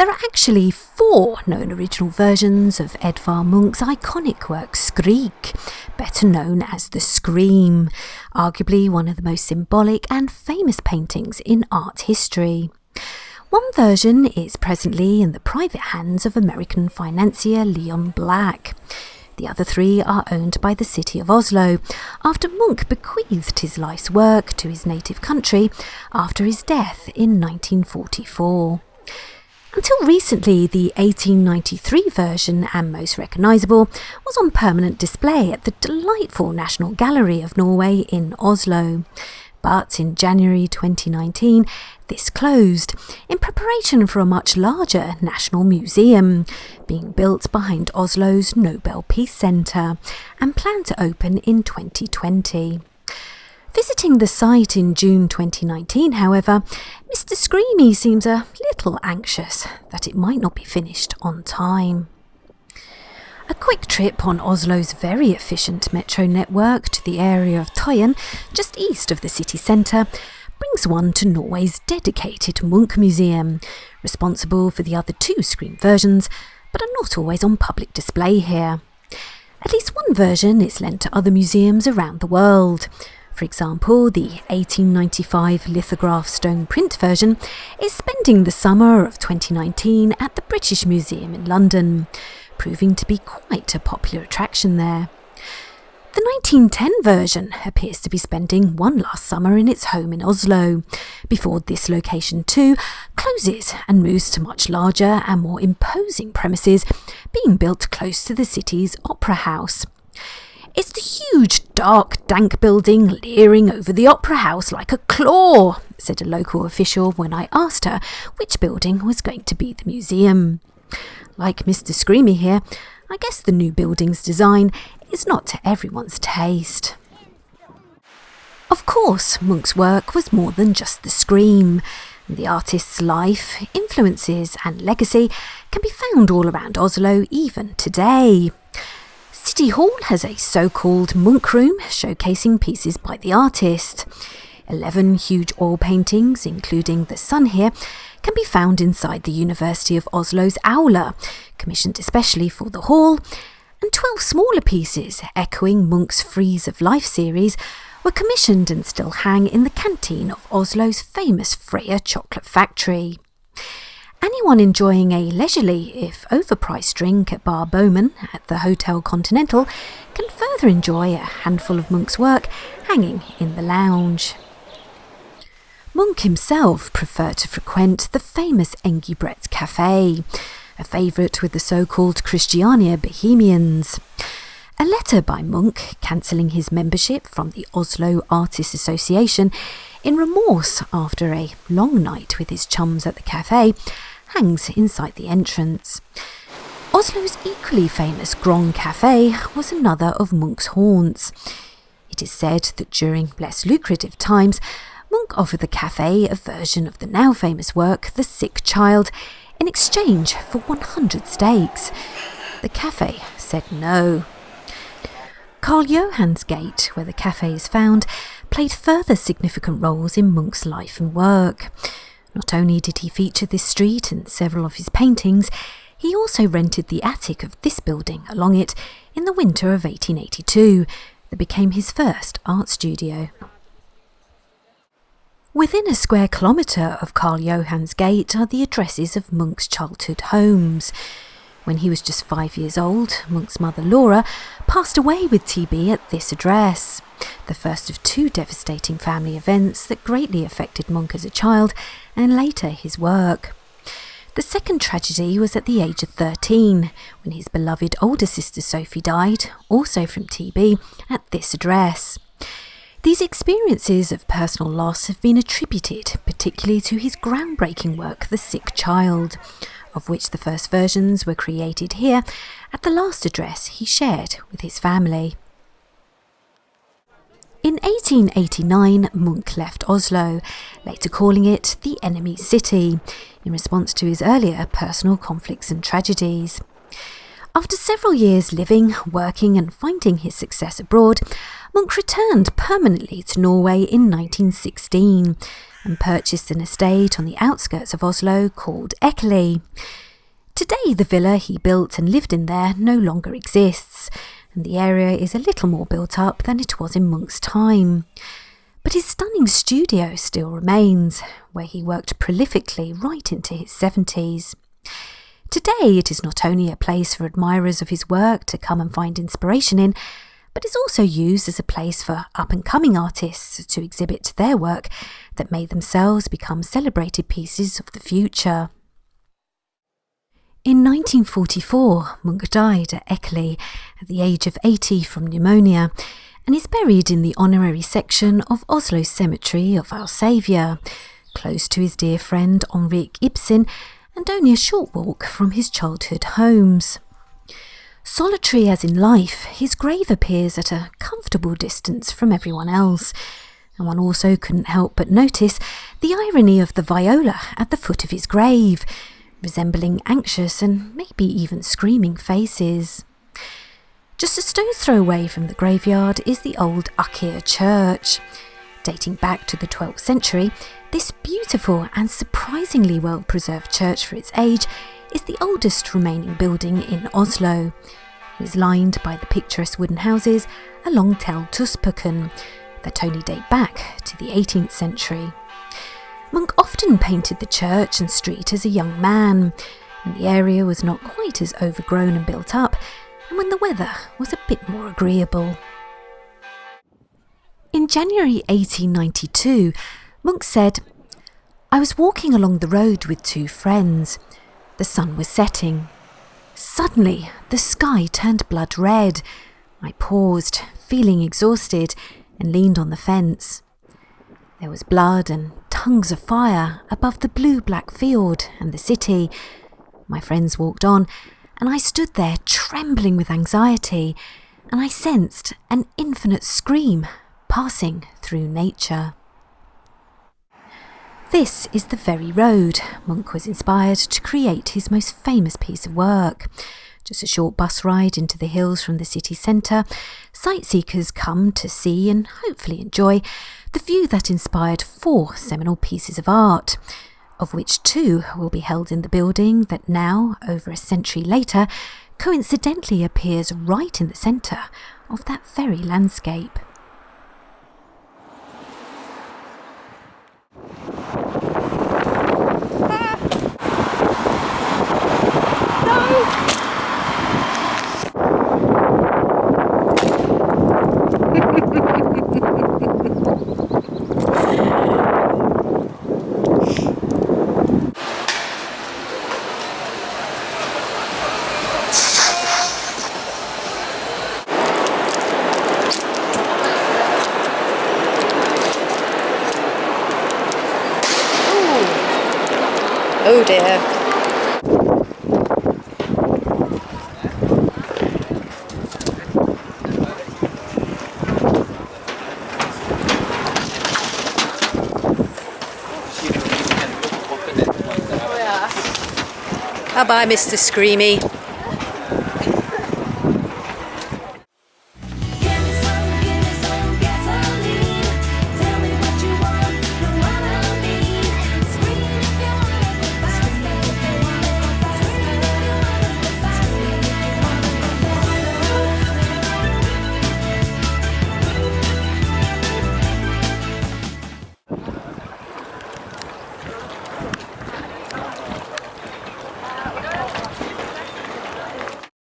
There are actually 4 known original versions of Edvard Munch's iconic work Skrik, better known as The Scream, arguably one of the most symbolic and famous paintings in art history. One version is presently in the private hands of American financier Leon Black. The other 3 are owned by the city of Oslo, after Munch bequeathed his life's work to his native country after his death in 1944. Until recently, the 1893 version, and most recognisable, was on permanent display at the delightful National Gallery of Norway in Oslo. But in January 2019, this closed in preparation for a much larger national museum being built behind Oslo's Nobel Peace Centre and planned to open in 2020. Visiting the site in June 2019, however, Mr Screamy seems a little anxious that it might not be finished on time. A quick trip on Oslo's very efficient metro network to the area of Tøyen, just east of the city centre, brings one to Norway's dedicated Munch Museum, responsible for the other 2 Scream versions, but are not always on public display here. At least one version is lent to other museums around the world. For example, the 1895 lithograph stone print version is spending the summer of 2019 at the British Museum in London, proving to be quite a popular attraction there. The 1910 version appears to be spending one last summer in its home in Oslo, before this location too closes and moves to much larger and more imposing premises being built close to the city's opera house. It's the huge, dark, dank building leering over the opera house like a claw, said a local official when I asked her which building was going to be the museum. Like Mr Screamy here, I guess the new building's design is not to everyone's taste. Of course, Munch's work was more than just the scream. The artist's life, influences and legacy can be found all around Oslo even today. City Hall has a so-called Munch room showcasing pieces by the artist. 11 huge oil paintings, including the sun here, can be found inside the University of Oslo's Aula, commissioned especially for the hall, and 12 smaller pieces echoing Munch's Frieze of Life series were commissioned and still hang in the canteen of Oslo's famous Freya chocolate factory. Anyone enjoying a leisurely, if overpriced drink at Bar Bowman at the Hotel Continental can further enjoy a handful of Munch's work hanging in the lounge. Munch himself preferred to frequent the famous Engebret Café, a favourite with the so-called Christiania Bohemians. A letter by Munch cancelling his membership from the Oslo Artists Association in remorse after a long night with his chums at the cafe hangs inside the entrance. Oslo's equally famous Grand Café was another of Munch's haunts. It is said that during less lucrative times, Munch offered the cafe a version of the now famous work The Sick Child in exchange for 100 steaks. The cafe said no. Karl Johan's Gate, where the cafe is found, played further significant roles in Munch's life and work. Not only did he feature this street in several of his paintings, he also rented the attic of this building along it in the winter of 1882, that became his first art studio. Within a square kilometre of Karl Johan's Gate are the addresses of Munch's childhood homes. When he was just 5 years old, Munch's mother Laura passed away with TB at this address, the first of 2 devastating family events that greatly affected Munch as a child and later his work. The second tragedy was at the age of 13, when his beloved older sister Sophie died, also from TB, at this address. These experiences of personal loss have been attributed particularly to his groundbreaking work The Sick Child, of which the first versions were created here at the last address he shared with his family. In 1889, Munch left Oslo, later calling it the enemy city, in response to his earlier personal conflicts and tragedies. After several years living, working and finding his success abroad, Munch returned permanently to Norway in 1916, and purchased an estate on the outskirts of Oslo called Ekely. Today, the villa he built and lived in there no longer exists, and the area is a little more built up than it was in Munch's time. But his stunning studio still remains, where he worked prolifically right into his 70s. Today, it is not only a place for admirers of his work to come and find inspiration in, but is also used as a place for up-and-coming artists to exhibit their work that may themselves become celebrated pieces of the future. In 1944, Munch died at Ekely at the age of 80 from pneumonia, and is buried in the honorary section of Oslo's Cemetery of Our Saviour, close to his dear friend Henrik Ibsen, and only a short walk from his childhood homes. Solitary as in life, his grave appears at a comfortable distance from everyone else, and one also couldn't help but notice the irony of the viola at the foot of his grave, resembling anxious and maybe even screaming faces. Just a stone's throw away from the graveyard is the old Ikea Church. Dating back to the 12th century, this beautiful and surprisingly well-preserved church for its age is the oldest remaining building in Oslo. It is lined by the picturesque wooden houses along Tel Tuspukken that only date back to the 18th century. Munch often painted the church and street as a young man, when the area was not quite as overgrown and built up, and when the weather was a bit more agreeable. In January 1892, Munch said, "I was walking along the road with two friends. The sun was setting. Suddenly, the sky turned blood red. I paused, feeling exhausted, and leaned on the fence. There was blood and tongues of fire above the blue-black field and the city. My friends walked on, and I stood there trembling with anxiety, and I sensed an infinite scream passing through nature." This is the Ferry Road. Munch was inspired to create his most famous piece of work. Just a short bus ride into the hills from the city centre, sightseekers come to see and hopefully enjoy the view that inspired 4 seminal pieces of art, of which 2 will be held in the building that now, over a century later, coincidentally appears right in the centre of that very landscape. Oh dear. Bye-bye, Mr Screamy.